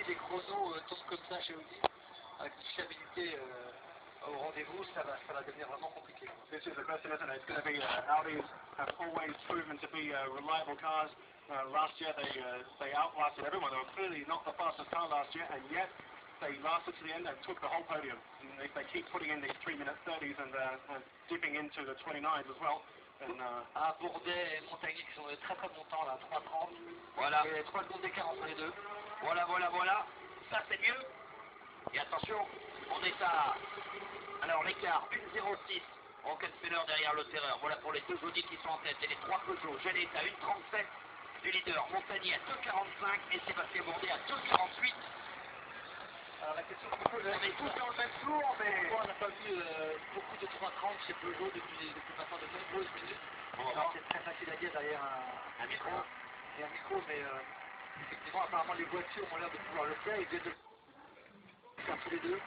les chronos tombent comme ça chez Audi, avec une fiabilité au rendez-vous, ça va devenir vraiment compliqué. This is the question, isn't it? It's going to be Audi have always proven to be reliable cars. Last year they outlasted everyone. They were clearly not the fastest car last year, and yet they lasted to the end and took the whole podium. And they keep putting in these 3-minute 30s and dipping into the 29s as well. Bourdet et Montagny qui sont très très contents là, 3,30. Voilà. Et 3 secondes d'écart entre les deux. Voilà. Ça c'est mieux. Et attention, on est à... Alors l'écart, 1,06. Rockefeller derrière le terreur. Voilà pour les deux Audi qui sont en tête. Et les 3 Peugeot. Genès à 1,37 du leader. Montagny à 2,45 et Sébastien Bourdet à 2,48. Alors la question on est tous dans le même tour, mais... On n'a pas vu beaucoup de 3,30 chez Peugeot depuis maintenant de nombreuses minutes. Alors c'est très facile à dire derrière un micro. Et un micro, mais effectivement, apparemment les voitures ont l'air de pouvoir le faire. Ils viennent de faire tous les deux.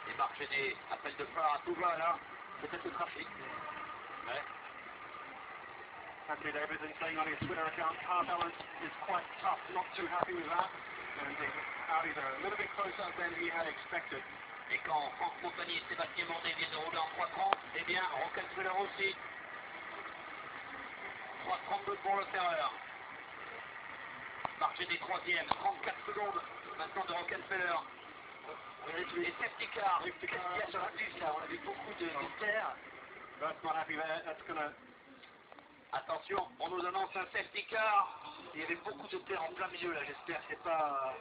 Et Marc Genès, appel de phare à tout va là. Peut-être le trafic. Ouais. Anthony Davidson saying on his Twitter account, car balance is quite tough, not too happy with that. And the Audis are a little bit closer than he had expected. Et quand Franck Montagny et Sébastien Bourdet viennent de rouler en 3,30, eh bien, Rockefeller aussi. 3,32 pour le Ferreur. Marc Genès 3e, 34 secondes maintenant de Rockefeller. Regardez tous les safety cars. Qu'est-ce qu'il y a sur la piste là? On a vu beaucoup de terre. That's not happy there. That's gonna... Attention, on nous annonce un safety car. Il y avait beaucoup de terre en plein milieu là, j'espère que c'est pas...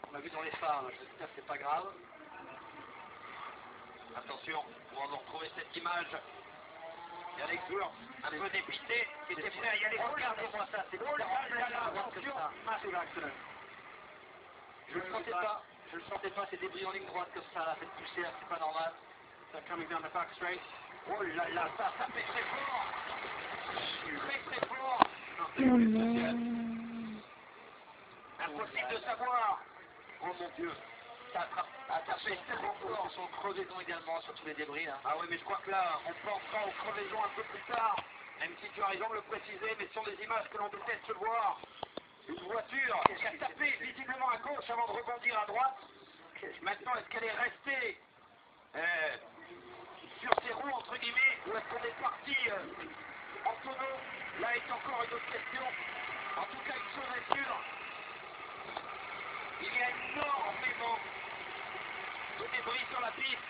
On l'a vu dans les phares, j'espère que c'est pas grave. Attention, on va retrouver cette image. Il y a les joueurs un peu dépités, qui étaient prêts à y aller. Regardez-moi ça, c'est oh là là, attention. Massive accident. Je le sentais pas, c'est débris en ligne droite comme ça, là, cette poussière, c'est pas normal. They're coming down the back straight. Oh là là, ça fait très fort. Très fort. Impossible de savoir. Oh mon Dieu. Ça a tapé tellement fort. Ils sont crevaisons également sur tous les débris là. Ah oui, mais je crois que là, on pensera aux crevaisons un peu plus tard. Même si tu as raison de le préciser, mais ce sont des images que l'on déteste voir. Une voiture qui a tapé visiblement à gauche avant de rebondir à droite. Maintenant, est-ce qu'elle est restée sur ses roues, entre guillemets, ou est-ce qu'on est parti en tonneau? Là est encore une autre question. En tout cas, une chose est sûre. Il y a énormément de débris sur la piste.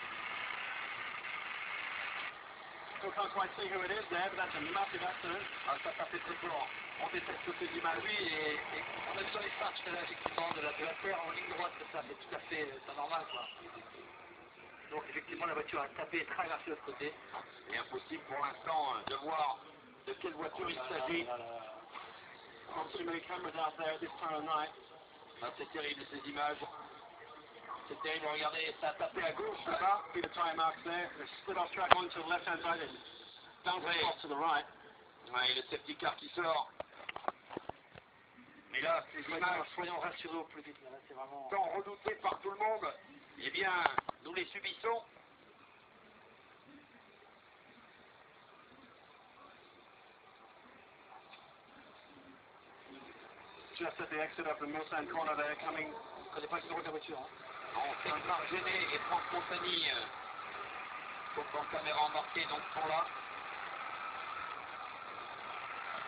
Still can't quite see who it is there, but that's a massive accident. Ah, ça fait très fort. On déteste ces images. Oui, et on a vu dans les phares tout à l'heure, effectivement, de la terre en ligne droite, c'est ça, c'est tout à fait pas normal, quoi. Donc, effectivement, la voiture a tapé et traversé de l'autre côté. C'est impossible pour l'instant de voir de quelle voiture il s'agit. Not too many cameras out there at this time of night. Ah, c'est terrible ces images. C'est terrible, regardez, ça a tapé à gauche là-bas. See the tire marks there. They split off track onto the left-hand side. It's bounced off to the right. Ouais, le safety car qui sort. Mais là, ces images Soyons rassurés au plus vite, là, c'est vraiment... sont redoutées par tout le monde. Eh bien, nous les subissons. Just at the exit of the Mulsanne corner there, coming... On ne connaît pas le numéro de la voiture. Hein. On sait que Marc Genès et Franck Montagny sont en caméra embarquée, donc sont là.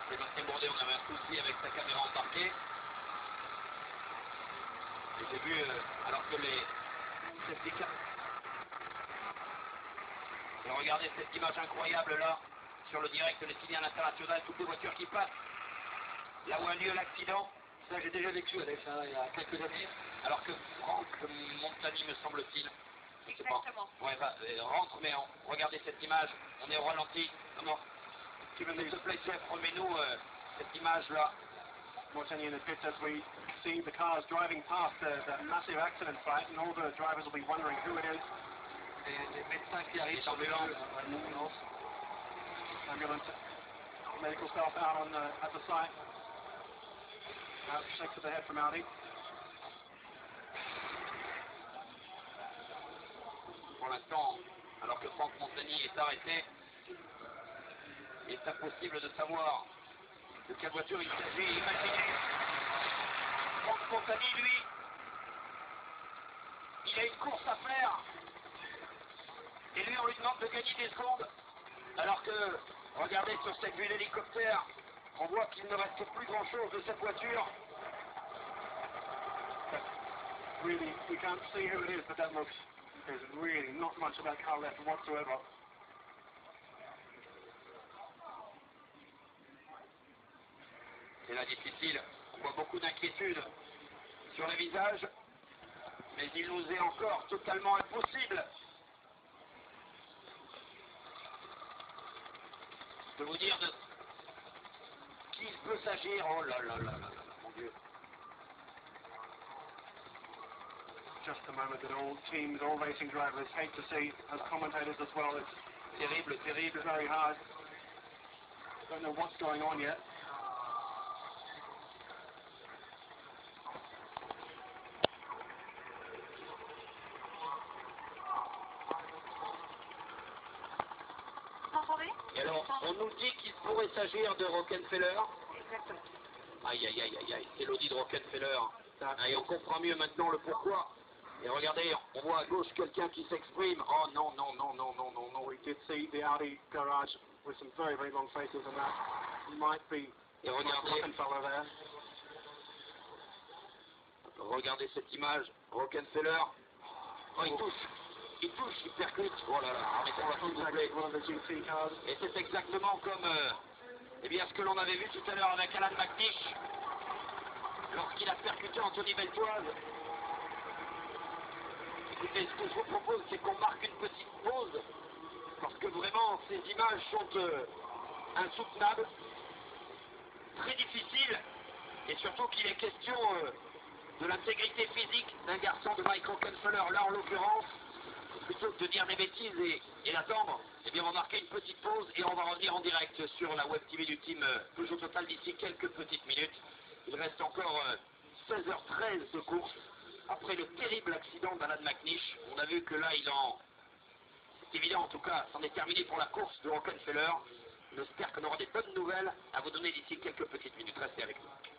Sébastien Bourdet, on avait un souci avec sa caméra embarquée. Et j'ai vu, alors que les safety cars... Alors regardez cette image incroyable là, sur le direct de l'Estilien International, toutes les voitures qui passent. Là où a lieu l'accident. Ça, j'ai déjà vécu avec ça, il y a quelques années. Alors que Franck Montagny, me semble-t-il, je sais pas. Ouais, bah, rentre, mais regardez cette image, on est au ralenti. Comment? S'il te plaît, Jeff, remets-nous cette image-là. Montagny in the pits as we see the cars driving past that massive accident site, and all the drivers will be wondering who it is. Les médecins qui arrivent sur ambulance, medical staff out at the site. Shakes of the head from Audi. Pour l'instant, alors que Franck Montagny est arrêté, il est impossible de savoir de quelle voiture il s'agit. Imaginez, Franck Montagny, lui, Il a une course à faire. Et lui, on lui demande de gagner des secondes. Alors que, regardez sur cette vue d'hélicoptère, on voit qu'il ne reste plus grand-chose de cette voiture. Really, we can't see who it is, but that looks, there's really not much of that car left whatsoever. C'est là difficile, on voit beaucoup d'inquiétude sur les visages, mais il nous est encore totalement impossible de vous dire de qui il peut s'agir. Oh là là là là là, mon Dieu. Just a moment that all teams, all racing drivers hate to see as commentators as well. It's Terrible, terrible. very hard. Don't know what's going on yet. Et alors, on nous dit qu'il pourrait s'agir de Rockefeller. Exactement. Aïe, aïe, aïe, aïe, aïe, c'est l'audit de Rockefeller. Et on comprend mieux maintenant le pourquoi. Et regardez, on voit à gauche quelqu'un qui s'exprime. Oh non, non, non, non, non, non, non. We did see the Audi garage with some very, very long faces and that might be Et regardez, Rockefeller there. regardez cette image. Rockefeller. Oh, il touche, il percute. Oh là là, arrêtez-moi s'il vous plaît. One of the GT cars. Et c'est exactement comme eh bien, ce que l'on avait vu tout à l'heure avec Alan McNish lorsqu'il a percuté Anthony Beltoise. Écoutez, ce que je vous propose, c'est qu'on marque une petite pause parce que vraiment, ces images sont insoutenables, très difficiles, et surtout qu'il est question de l'intégrité physique d'un garçon de Mike Rockefeller. Là, en l'occurrence, plutôt que de dire des bêtises et l'attendre, eh bien, on va marquer une petite pause et on va revenir en direct sur la web TV du team Peugeot Total d'ici quelques petites minutes. Il reste encore 16h13 de course. Après le terrible accident d'Alan McNish, on a vu que là, c'est évident en tout cas, c'en est terminé pour la course de Rockefeller. J'espère qu'on aura des bonnes nouvelles à vous donner d'ici quelques petites minutes. Restez avec nous.